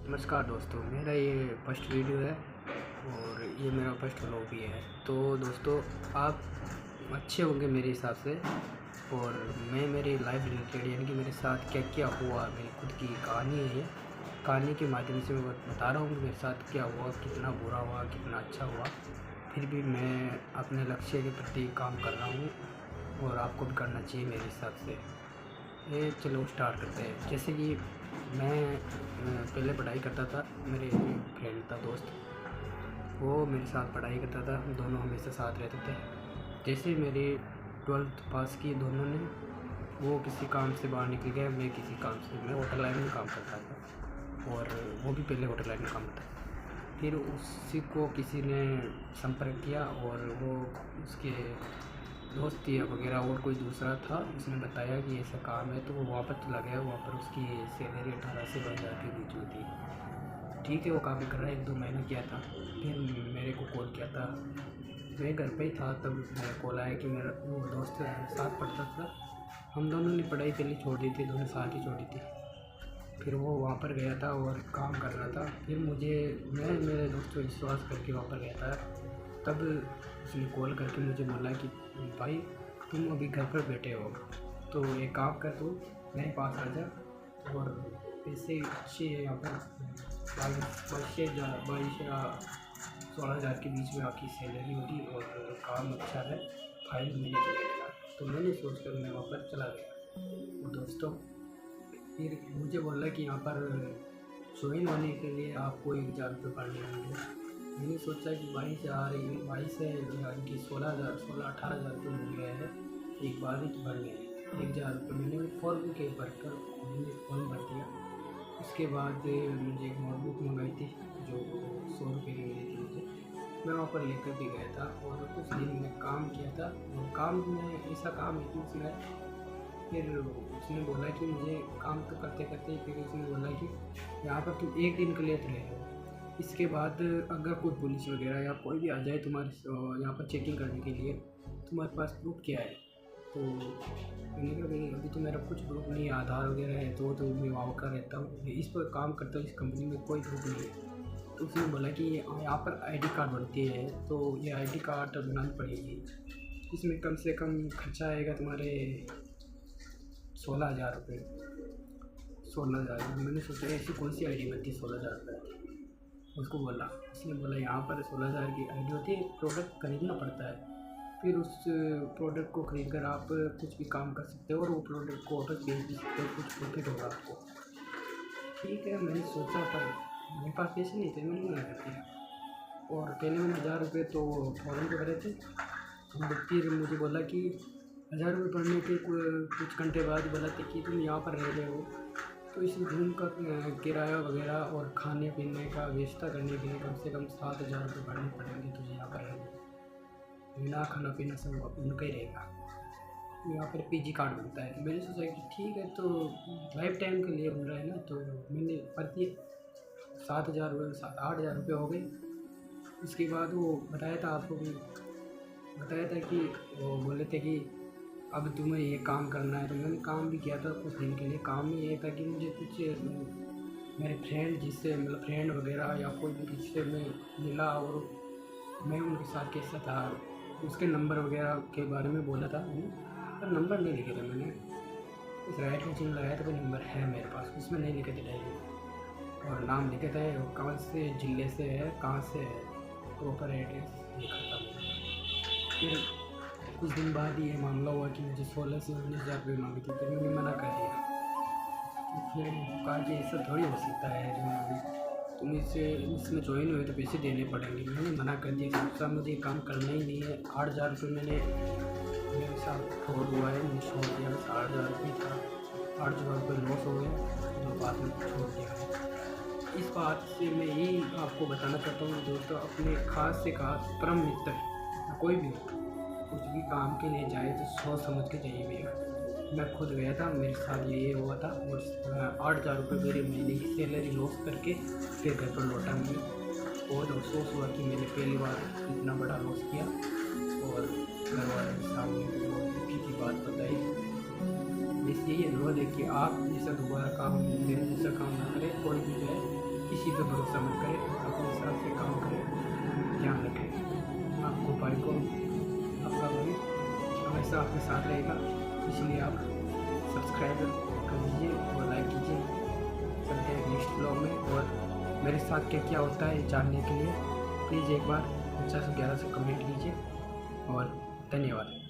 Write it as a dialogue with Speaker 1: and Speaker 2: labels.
Speaker 1: नमस्कार दोस्तों, मेरा ये फर्स्ट वीडियो है और ये मेरा फर्स्ट व्लॉग भी है। तो दोस्तों, आप अच्छे होंगे मेरे हिसाब से। और मैं मेरी लाइफ रिलेटेड यानी कि मेरे साथ क्या क्या हुआ, मेरी खुद की कहानी है ये। कहानी के माध्यम से मैं बता रहा हूँ कि मेरे साथ क्या हुआ, कितना बुरा हुआ, कितना अच्छा हुआ। फिर भी मैं अपने लक्ष्य के प्रति काम कर रहा हूँ और आपको भी करना चाहिए मेरे हिसाब से। ये चलो स्टार्ट करते हैं। जैसे कि मैं पहले पढ़ाई करता था। मेरे फ्रेंड था, दोस्त, वो मेरे साथ पढ़ाई करता था। हम दोनों हमेशा साथ रहते थे। जैसे मेरी 12th पास की दोनों ने, वो किसी काम से बाहर निकल गया, मैं किसी काम से। मैं होटल लाइन में काम करता था और वो भी पहले होटल लाइन में काम करता था। फिर उसी को किसी ने संपर्क किया और वो उसके दोस्त या वगैरह और कोई दूसरा था, उसने बताया कि ऐसा काम है। तो वो वहाँ पर चला गया। वहाँ पर उसकी सैलरी 18 से 20,000 के बीच में थी। ठीक है, वो काम कर रहा है, 1-2 महीने किया था। फिर मेरे को कॉल किया था। मैं घर पे ही था, तब मेरा कॉल आया कि मेरा वो दोस्त साथ पढ़ता था। हम दोनों ने पढ़ाई पहले छोड़ दी थी, दोनों साथ ही छोड़ी थी। फिर वो वहाँ पर गया था और काम कर रहा था। फिर मैं मेरे दोस्त को विश्वास करके वहाँ पर गया था। तब उसने कॉल करके मुझे बोला कि भाई, तुम अभी घर पर बैठे हो, तो एक काम कर, तू मेरे पास आ जा और पैसे अच्छे यहाँ पर 22 या 16,000 के बीच में आपकी सैलरी होगी और काम अच्छा है, फाइल मैंने चलेगा। तो मैंने सोचकर मैं वहाँ पर चला गया। दोस्तों, फिर मुझे बोला कि यहाँ पर ज्वाइन होने के लिए आपको 1,000 रुपये भरने होंगे। मैंने सोचा कि 22 है, यानी कि 18,000 रुपये मिल गए हैं, एक बार ही भरने हैं 1,000 रुपये। मैंने फॉर्म के भरकर मैंने फॉर्म भर दिया। उसके बाद मुझे एक नोटबुक मंगाई थी जो 100 रुपये की मिली थी मुझे। मैं वहाँ पर लेकर भी गया था और कुछ दिन में काम किया था। और काम में ऐसा काम है कि उसमें फिर उसने बोला कि मुझे काम तो करते करते फिर उसने बोला कि यहाँ पर तुम 1 दिन के लिए तो रहे हो, इसके बाद अगर कोई पुलिस वगैरह या कोई भी आ जाए तुम्हारे यहाँ पर चेकिंग करने के लिए, तुम्हारे पास प्रूफ क्या है? तो मैंने कहा भाई, अभी तो मेरा कुछ प्रूफ नहीं है, आधार वगैरह है तो मैं वहाँ का रहता हूँ, इस पर काम करता हूँ, इस कंपनी में कोई प्रूफ नहीं है। तो उसने बोला कि यहाँ पर आईडी कार्ड बनती है, तो ये आईडी कार्ड बनानी पड़ेगी। इसमें कम से कम खर्चा आएगा तुम्हारे 16,000 रुपये। 16,000। मैंने सोचा ऐसी कौन सी आईडी बनती है 16,000 रुपये। उसको बोला, उसने बोला यहाँ पर 16,000 की आईडी होती है, प्रोडक्ट खरीदना पड़ता है। फिर उस प्रोडक्ट को खरीद कर आप कुछ भी काम कर सकते हो और वो प्रोडक्ट को वापस बेच भी सकते हो, कुछ प्रॉफिट होगा आपको। ठीक है, मैंने सोचा, पर मेरे पास पैसे नहीं थे, मैंने मना कर दिया। और पहले मैंने 1,000 रुपये तो फॉरन पे भरे थे। फिर मुझे बोला कि 1,000 रुपये भरने के कुछ घंटे बाद बोला था कि तुम यहाँ पर रह रहे हो, तो इस रूम का किराया वगैरह और खाने पीने का व्यवस्था करने के लिए कम से कम 7,000 रुपये भरने पड़ेंगे तुझे यहाँ पर रहने। बिना खाना पीना सब उनका ही रहेगा। यहाँ पर पीजी कार्ड बनता है। मैंने सोचा कि ठीक है, तो लाइफ टाइम के लिए बन रहा है ना, तो मैंने भर दिए। 7,000 रुपये, 8,000 रुपये हो गए। उसके बाद वो बताया था आपको भी, बताया था कि वो बोले थे कि अब तुम्हें ये काम करना है। तो मैंने काम भी किया था कुछ दिन के लिए। काम में ये था कि मुझे कुछ मेरे फ्रेंड, जिससे मतलब फ्रेंड वगैरह या कोई भी किसी से मैं मिला और मैं उनके साथ कैसा था, उसके नंबर वगैरह के बारे में बोला था मैंने, पर नंबर नहीं लिखे थे मैंने। उस राइट में चिन्ह लगाया था, कोई नंबर है मेरे पास, उसमें नहीं लिखे थे डायरी। और नाम लिखे थे, कौन से ज़िले से है, कहाँ से है, प्रॉपर एड्रेस लिखा था। फिर कुछ दिन बाद ये मामला हुआ कि मुझे 16 से 19,000 रुपये मांगी थी। फिर मैंने मना कर दिया। तो फिर कहा कि ऐसा थोड़ी हो सकता है, जो तुम इसमें ज्वाइन हुए तो पैसे देने पड़ेंगे। मैंने मना कर दिया, सोचा मुझे काम करना ही नहीं है। 8,000 रुपये मेरे साथ फ्रॉड हुआ है, मैंने छोड़ दिया। बस 8,000 रुपये था, 8,000 रुपये लॉस हो गए, तो बाद में छोड़ दिया। इस बात से मैं यही आपको बताना चाहता हूँ दोस्तों, अपने खास से खास परम मित्र कोई भी हो, कुछ भी काम के लिए जाए तो सोच समझ के जाइए भैया। मैं खुद गया था, मेरे साथ ये हुआ था। और 8,000 रुपये मेरे महीने की सैलरी लॉस करके फिर घर पर लौटा मैं। बहुत अफसोस हुआ कि मैंने पहली बार इतना बड़ा लॉस किया और घर वालों के सामने दुखी की बात बताई। बस यही अनुरोध है कि आप जैसा दोबारा काम, मेरे जैसा काम ना करें। कोई भी जो है, किसी पे भरोसा मत करें, अपने हिसाब से काम करें, ध्यान रखें। आपको भाई को आपका भाई हमेशा आपके साथ रहेगा, इसलिए आप सब्सक्राइब कर दीजिए और लाइक कीजिए। चलते हैं नेक्स्ट ब्लॉग में, और मेरे साथ क्या क्या होता है जानने के लिए प्लीज़ एक बार 50 से 11 से कमेंट कीजिए, और धन्यवाद।